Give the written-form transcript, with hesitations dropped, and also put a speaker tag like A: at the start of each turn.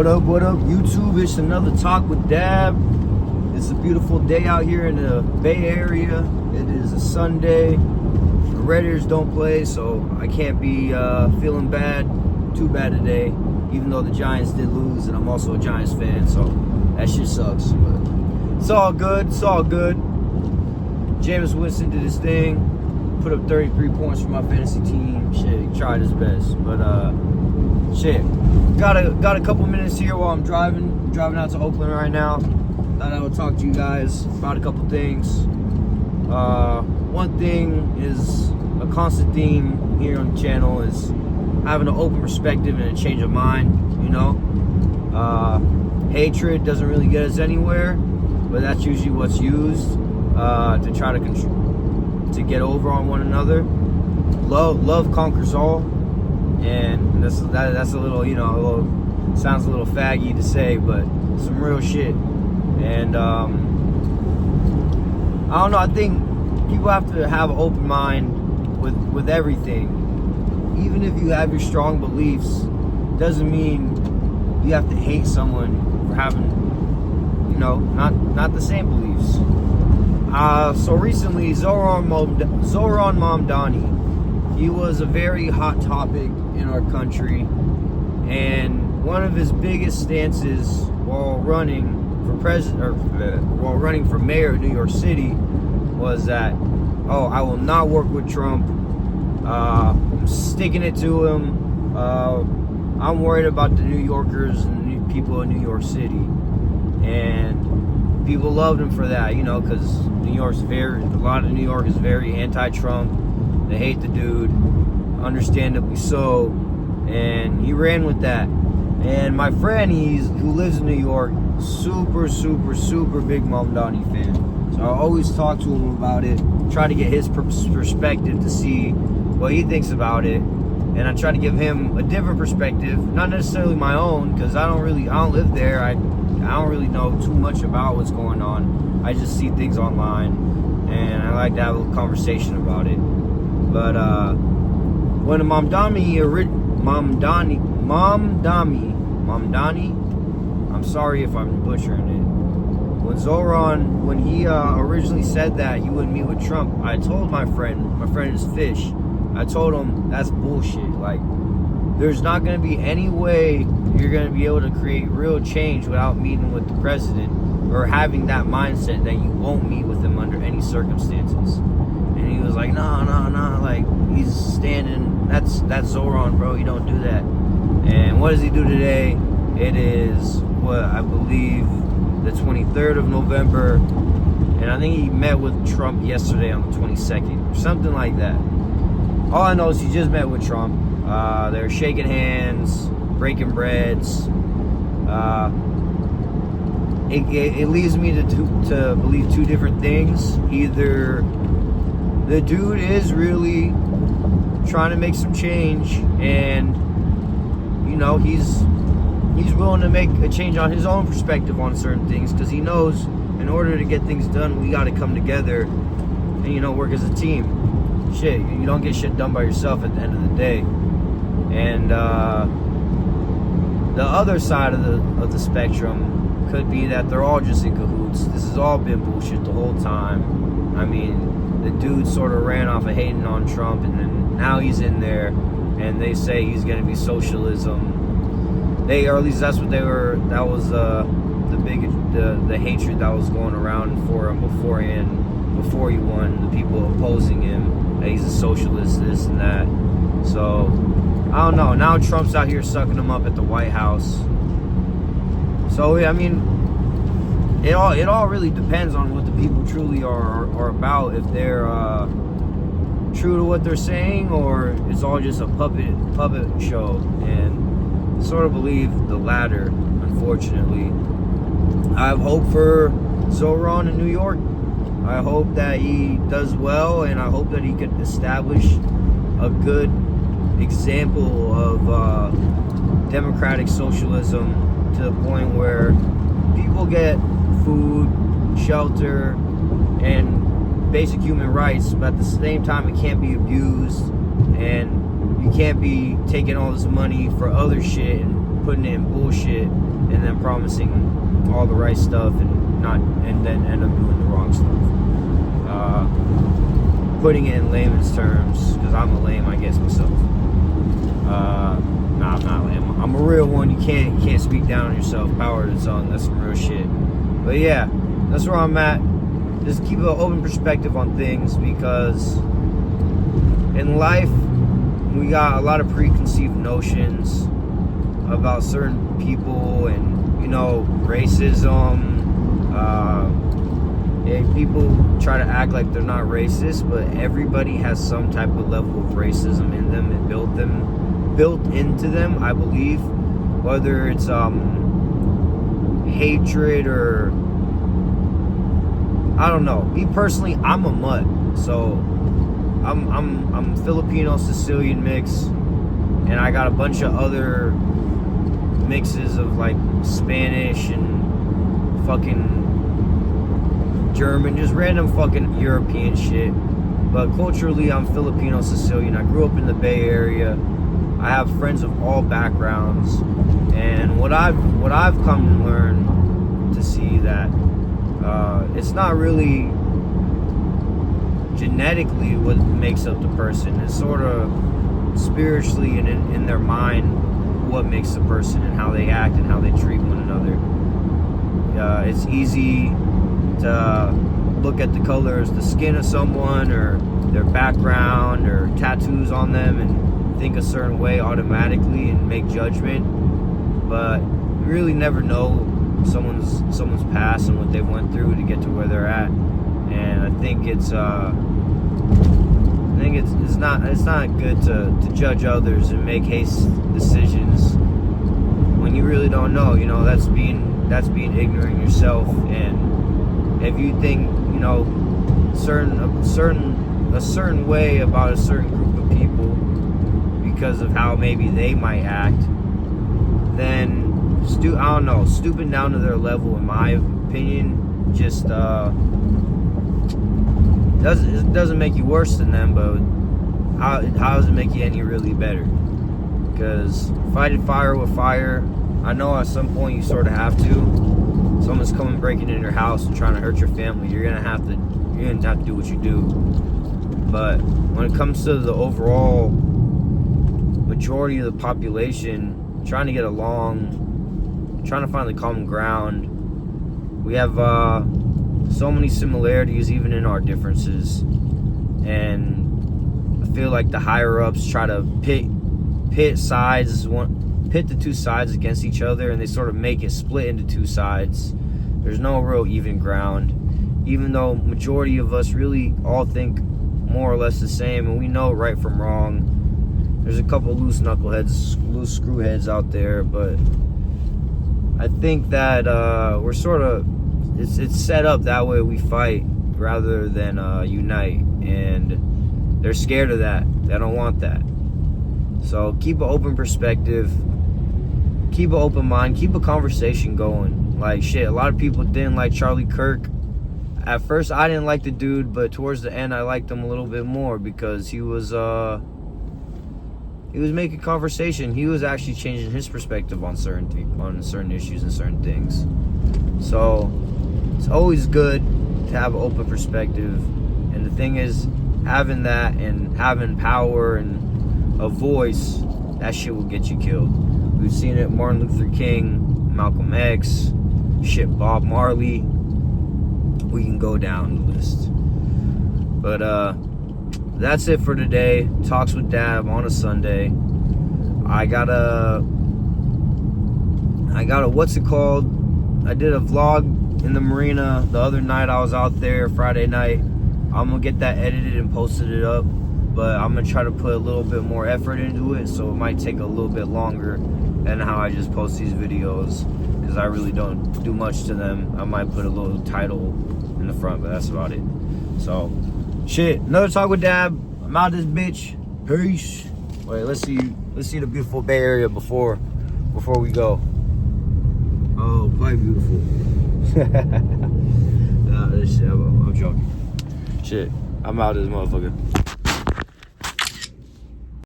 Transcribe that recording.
A: What up, YouTube? It's another Talk with Dab. It's a beautiful day out here in the Bay Area. It is a Sunday. The Raiders don't play, so I can't be feeling too bad today, even though the Giants did lose, and I'm also a Giants fan, so that shit sucks. But it's all good. It's all good. Jameis Winston did his thing, put up 33 points for my fantasy team. Shit, he tried his best, but shit. Got a couple minutes here while I'm driving out to Oakland right now. Thought I would talk to you guys about a couple things. One thing is a constant theme here on the channel is having an open perspective and a change of mind. You know, hatred doesn't really get us anywhere, but that's usually what's used to try to get over on one another. Love conquers all. And that's a little, sounds a little faggy to say, but some real shit. And I don't know, I think people have to have an open mind with everything. Even if you have your strong beliefs, doesn't mean you have to hate someone for having, not the same beliefs. So recently, Zohran Mamdani, he was a very hot topic in our country, and one of his biggest stances while running for running for mayor of New York City was that, I will not work with Trump. I'm sticking it to him. I'm worried about the New Yorkers and the people in New York City, and people loved him for that, because a lot of New York is very anti-Trump. They hate the dude, understandably so, and he ran with that. And my friend, who lives in New York, super big Mamdani fan. So I always talk to him about it, try to get his perspective to see what he thinks about it, and I try to give him a different perspective, not necessarily my own, because I don't live there. I don't really know too much about what's going on. I just see things online, and I like to have a little conversation about it. But when Mamdani, I'm sorry if I'm butchering it. When Zohran, when he originally said that he wouldn't meet with Trump, I told my friend is Fish, I told him that's bullshit. Like, there's not going to be any way you're going to be able to create real change without meeting with the president, or having that mindset that you won't meet with him under any circumstances. And he was like, no, like, he's standing, that's Zohran, bro, you don't do that. And what does he do today? It is, I believe, the 23rd of November, and I think he met with Trump yesterday on the 22nd, or something like that. All I know is he just met with Trump. They're shaking hands, breaking breads. It leads me to believe two different things. Either the dude is really trying to make some change, and he's willing to make a change on his own perspective on certain things, because he knows in order to get things done, we got to come together and work as a team. Shit, you don't get shit done by yourself at the end of the day. And the other side of the spectrum could be that they're all just in cahoots. This has all been bullshit the whole time. I mean, the dude sort of ran off of hating on Trump, and then now he's in there, and they say he's going to be socialism. Or at least that's what they were. That was the hatred that was going around for him before he won. The people opposing him, that he's a socialist, this and that. So I don't know. Now Trump's out here sucking him up at the White House. So I mean, it all really depends on what the people truly are about. If they're true to what they're saying, or it's all just a puppet show. And I sort of believe the latter, unfortunately. I have hope for Zohran in New York. I hope that he does well, and I hope that he could establish a good example of democratic socialism, to the point where people get food, shelter, and basic human rights, but at the same time it can't be abused, and you can't be taking all this money for other shit and putting it in bullshit promising all the right stuff and then end up doing the wrong stuff. Putting it in layman's terms, because I'm a lame, I guess, myself. Nah, I'm not lame. I'm a real one. You can't speak down on yourself. Power to the tongue. That's some real shit. But yeah, that's where I'm at. Just keep an open perspective on things, because in life we got a lot of preconceived notions about certain people, and racism. People try to act like they're not racist, but everybody has some type of level of racism in them and built into them, I believe. Whether it's hatred or I don't know. Me personally, I'm a mutt, so I'm Filipino Sicilian mix, and I got a bunch of other mixes of like Spanish and fucking German, just random fucking European shit. But culturally, I'm Filipino Sicilian. I grew up in the Bay Area. I have friends of all backgrounds, and what I've come to learn to see that it's not really genetically what makes up the person. It's sort of spiritually and in their mind what makes the person, and how they act and how they treat one another. It's easy to look at the color of the skin of someone, or their background, or tattoos on them, and think a certain way automatically and make judgment. But you really never know someone's past and what they went through to get to where they're at. And I think it's not good to judge others and make haste decisions when you really don't know. That's being ignorant yourself. And if you think a certain way about a certain group of people because of how maybe they might act, then stooping down to their level, in my opinion, just doesn't make you worse than them. But how does it make you any really better? Because fighting fire with fire, I know at some point you sort of have to. Someone's coming breaking in your house and trying to hurt your family, you're gonna have to do what you do. But when it comes to the overall majority of the population trying to get along, trying to find the common ground, we have so many similarities even in our differences. And I feel like the higher ups try to pit the two sides against each other, and they sort of make it split into two sides. There's no real even ground, even though majority of us really all think more or less the same, and we know right from wrong. There's a couple loose knuckleheads, loose screwheads out there, but I think that we're sort of it's set up that way we fight rather than unite, and they're scared of that. They don't want that. So keep an open perspective, keep an open mind, keep a conversation going. Like shit, a lot of people didn't like Charlie Kirk. At first I didn't like the dude, but towards the end I liked him a little bit more, because he was making conversation. He was actually changing his perspective on certain issues and certain things. So it's always good to have an open perspective. And the thing is, having that and having power and a voice, that shit will get you killed. We've seen it, Martin Luther King, Malcolm X, Bob Marley. We can go down the list. But that's it for today. Talks with Dab on a Sunday. I got a what's it called? I did a vlog in the marina the other night. I was out there Friday night. I'm gonna get that edited and posted it up, but I'm gonna try to put a little bit more effort into it, so it might take a little bit longer than how I just post these videos, because I really don't do much to them. I might put a little title in the front, but that's about it. So shit, another talk with Dab. I'm out this bitch. Peace. Wait, let's see the beautiful Bay Area before we go. Oh, quite beautiful. Nah, this shit, I'm joking. Shit, I'm out this motherfucker.